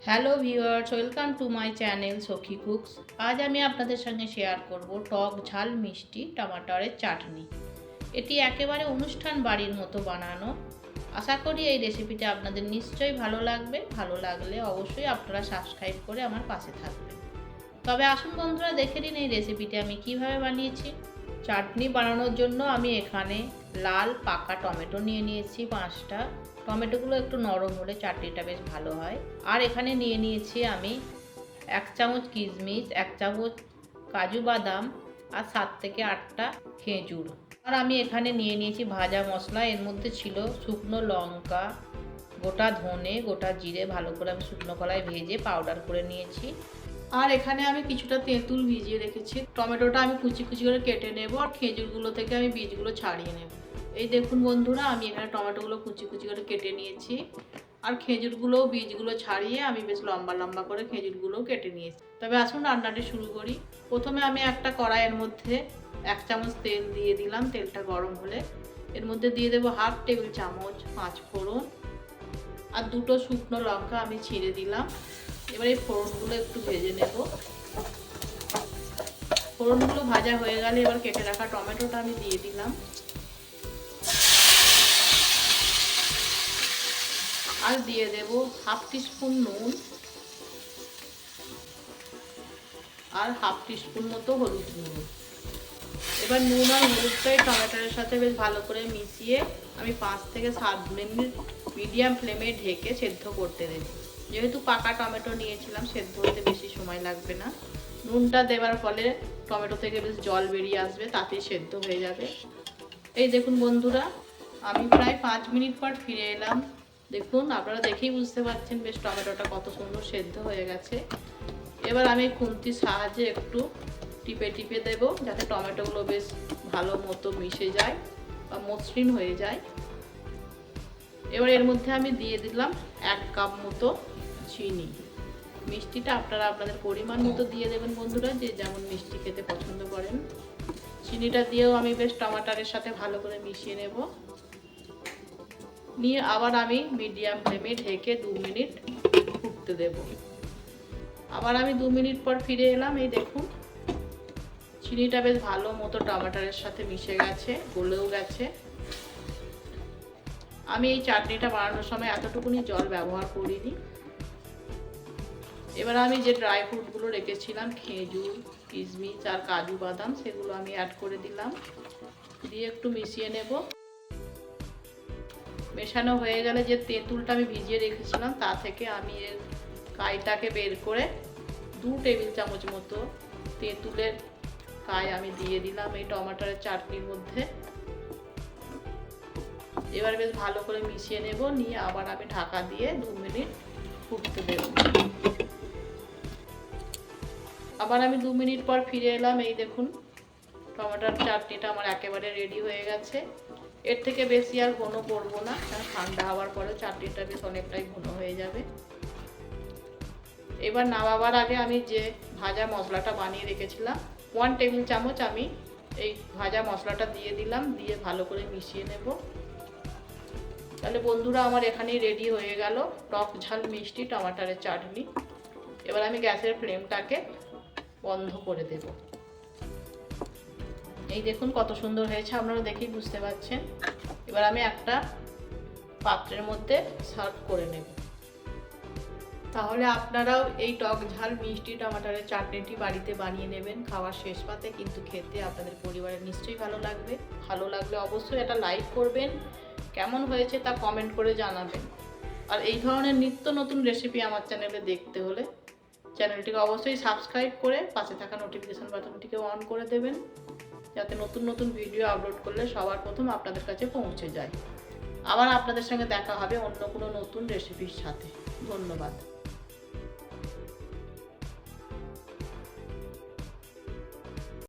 Hello viewers, welcome to my channel সখী cooks. আজ আমি আপনাদের সঙ্গে শেয়ার করব টক ঝাল মিষ্টি টমাটারের চাটনি। এটি একেবারে অনুষ্ঠান বাড়ির মতো বানানো। আশা করি এই রেসিপিটা আপনাদের নিশ্চয়ই ভালো লাগবে। ভালো লাগলে অবশ্যই আপনারা সাবস্ক্রাইব করে আমার পাশে থাকবেন। তবে আসুন বন্ধুরা, দেখে নিন এই রেসিপিটা আমি কিভাবে বানিয়েছি। চাটনি বানানোর জন্য আমি এখানে লাল পাকা টমেটো নিয়ে নিয়েছি 5টা। টমেটোগুলো একটু নরম হলে চাটনিটা বেশ ভালো হয়। আর এখানে নিয়ে নিয়েছি আমি 1 চামচ কিশমিশ, 1 চামচ কাজু বাদাম আর 7 থেকে 8টা খেজুর। আর আমি এখানে নিয়ে নিয়েছি ভাজা মশলা। এর মধ্যে ছিল শুকনো লঙ্কা, গোটা ধনে, গোটা জিরে ভালো করে আমি শুকনো কড়ায় ভেজে পাউডার করে নিয়েছি। আর এখানে আমি কিছুটা তেঁতুল ভিজিয়ে রেখেছি। টমেটোটা আমি কুচি কুচি করে কেটে নেব আর খেজুরগুলো থেকে আমি বীজগুলো ছাড়িয়ে নেব। এই দেখুন বন্ধুরা, আমি এখানে টমেটোগুলো কুচি কুচি করে কেটে নিয়েছি আর খেজুরগুলো বীজগুলো ছাড়িয়ে আমি বেশ লম্বা লম্বা করে খেজুরগুলোও কেটে নিয়েছি। তবে আসুন রান্নাটি শুরু করি। প্রথমে আমি একটা কড়াইয়ের মধ্যে 1 চামচ তেল দিয়ে দিলাম। তেলটা গরম হলে এর মধ্যে দিয়ে দেবো 1/2 টেবিল চামচ 5 ফোড়ন আর 2টো শুকনো লঙ্কা আমি ছিঁড়ে দিলাম। এবার এই ফোড়নগুলো একটু ভেজে নেব। ফোড়নগুলো ভাজা হয়ে গেলে এবার কেটে রাখা টমেটোটা আমি দিয়ে দিলাম আর দিয়ে দেব 1/2 টিস্পুন নুন আর 1/2 টিস্পুন মতো হলুদ গুঁড়ো। এবার নুন আর হলুদটাই টমেটোর সাথে বেশ ভালো করে মিশিয়ে আমি 5 থেকে 7 মিনিট মিডিয়াম ফ্লেমে ঢেকে সেদ্ধ করতে দেব। যেহেতু পাকা টমেটো নিয়েছিলাম, সেদ্ধ হতে বেশি সময় লাগবে না। নুনটা দেওয়ার ফলে টমেটো থেকে বেশ জল বেরিয়ে আসবে, তাতেই সেদ্ধ হয়ে যাবে। এই দেখুন বন্ধুরা, আমি প্রায় 5 মিনিট পর ফিরে এলাম। দেখুন, আপনারা দেখেই বুঝতে পারছেন বেশ টমেটোটা কত সুন্দর সেদ্ধ হয়ে গেছে। এবার আমি খুন্তির সাহায্যে একটু টিপে টিপে দেব, যাতে টমেটোগুলো বেশ ভালো মতো মিশে যায় বা মসৃণ হয়ে যায়। এবার এর মধ্যে আমি দিয়ে দিলাম 1 কাপ মতো চিনি। মিষ্টিটা আপনারা আপনাদের পরিমাণ মতো দিয়ে দেবেন বন্ধুরা, যে যেমন মিষ্টি খেতে পছন্দ করেন। চিনিটা দিয়েও আমি বেশ টমাটারের সাথে ভালো করে মিশিয়ে নেব। নিয়ে আবার আমি মিডিয়াম ফ্লেমে ঢেকে 2 মিনিট ফুটতে দেব। আবার আমি 2 মিনিট পর ফিরে এলাম। এই দেখুন, চিনিটা বেশ ভালো মতো টমাটারের সাথে মিশে গেছে, গলেও গেছে। আমি এই চাটনিটা বানানোর সময় এতটুকুনি জল ব্যবহার করিনি। এবার আমি যে ড্রাই ফ্রুটগুলো রেখেছিলাম, খেজুর, কিশমিশ আর কাজু বাদাম, সেগুলো আমি অ্যাড করে দিলাম। দিয়ে একটু মিশিয়ে নেব। মেশানো হয়ে গেলে যে তেঁতুলটা আমি ভিজিয়ে রেখেছিলাম, তা থেকে আমি এর কাইটাকে বের করে 2 টেবিল চামচ মতো তেঁতুলের কাই আমি দিয়ে দিলাম এই টমেটোর চাটনির মধ্যে। এবার বেশ ভালো করে মিশিয়ে নেব। নিয়ে আবার আমি ঢাকা দিয়ে 2 মিনিট ফুটতে দেব। আবার আমি 2 মিনিট পর ফিরে এলাম। এই দেখুন, টমেটোর চাটনিটা আমার একেবারে রেডি হয়ে গেছে। এর থেকে বেশি আর ঘন করবো না, কারণ ঠান্ডা হওয়ার পরে চাটনিটা বেশ অনেকটাই ঘন হয়ে যাবে। এবার নামাবার আগে আমি যে ভাজা মশলাটা বানিয়ে রেখেছিলাম, 1 টেবিল চামচ আমি এই ভাজা মশলাটা দিয়ে দিলাম। দিয়ে ভালো করে মিশিয়ে নেব। তাহলে বন্ধুরা, আমার এখানেই রেডি হয়ে গেল টক ঝাল মিষ্টি টমাটারের চাটনি। এবার আমি গ্যাসের ফ্লেমটাকে বন্ধ করে দেব। এই দেখুন কত সুন্দর হয়েছে, আপনারা দেখেই বুঝতে পারছেন। এবার আমি একটা পাত্রের মধ্যে সার্ভ করে নেব। তাহলে আপনারাও এই টক ঝাল মিষ্টি টমাটারের চাটনিটি বাড়িতে বানিয়ে নেবেন। খাওয়ার শেষ পাতে কিন্তু খেতে আপনাদের পরিবারের নিশ্চয়ই ভালো লাগবে। ভালো লাগলে অবশ্যই একটা লাইক করবেন। কেমন হয়েছে তা কমেন্ট করে জানাবেন। আর এই ধরনের নিত্য নতুন রেসিপি আমার চ্যানেলে দেখতে হলে চ্যানেলটিকে অবশ্যই সাবস্ক্রাইব করে পাশে থাকা নোটিফিকেশন বাটনটিকে অন করে দেবেন, যাতে নতুন নতুন ভিডিও আপলোড করলে সবার প্রথম আপনাদের কাছে পৌঁছে যায়। আবার আপনাদের সঙ্গে দেখা হবে অন্য কোনো নতুন রেসিপির সাথে। ধন্যবাদ।